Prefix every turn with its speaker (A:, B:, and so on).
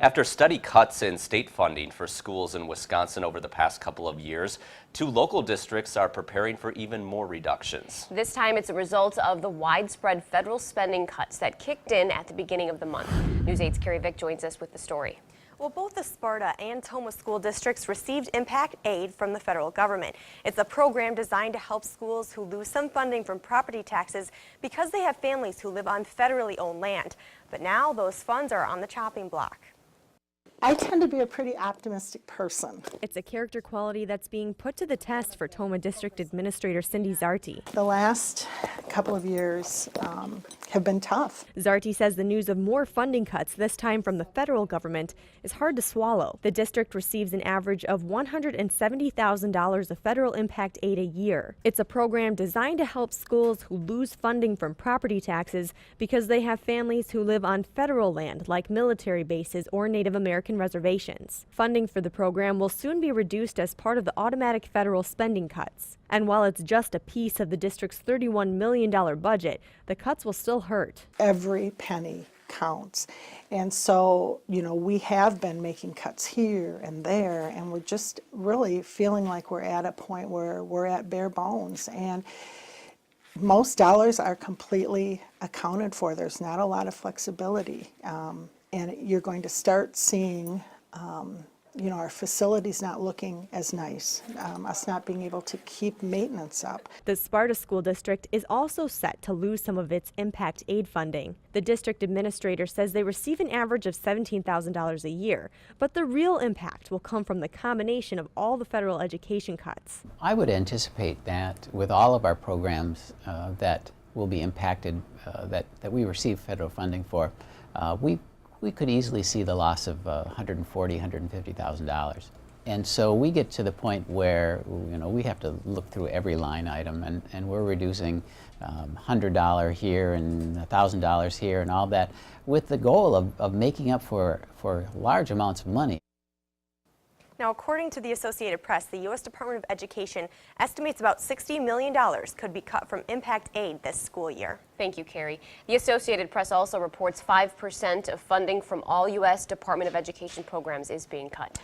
A: After steady cuts in state funding for schools in Wisconsin over the past couple of years, 2 local districts are preparing for even more reductions.
B: This time it's a result of the widespread federal spending cuts that kicked in at the beginning of the month. News 8's Carrie Vick joins us with the story.
C: Well, both the Sparta and Tomah school districts received impact aid from the federal government. It's a program designed to help schools who lose some funding from property taxes because they have families who live on federally owned land. But now those funds are on the chopping block.
D: I tend to be a pretty optimistic person.
E: It's a character quality that's being put to the test for Tomah District Administrator Cindy Zarty.
D: The last couple of years have been tough.
E: Zarty says the news of more funding cuts, this time from the federal government, is hard to swallow. The district receives an average of $170,000 of federal impact aid a year. It's a program designed to help schools who lose funding from property taxes because they have families who live on federal land like military bases or Native American reservations. Funding for the program will soon be reduced as part of the automatic federal spending cuts. And while it's just a piece of the district's $31 million budget, the cuts will still hurt.
D: Every penny counts. And so, we have been making cuts here and there, and we're just really feeling like we're at a point where we're at bare bones. And most dollars are completely accounted for. There's not a lot of flexibility. And you're going to start seeing, our facilities not looking as nice, us not being able to keep maintenance up.
E: The Sparta School District is also set to lose some of its impact aid funding. The district administrator says they receive an average of $17,000 a year, but the real impact will come from the combination of all the federal education cuts.
F: I would anticipate that with all of our programs that will be impacted, that we receive federal funding for, we could easily see the loss of $140,000, $150,000. And so we get to the point where, we have to look through every line item, and we're reducing $100 here and $1,000 here and all that, with the goal of making up for large amounts of money.
C: Now, according to the Associated Press, the U.S. Department of Education estimates about $60 million could be cut from impact aid this school year.
B: Thank you, Carrie. The Associated Press also reports 5% of funding from all U.S. Department of Education programs is being cut.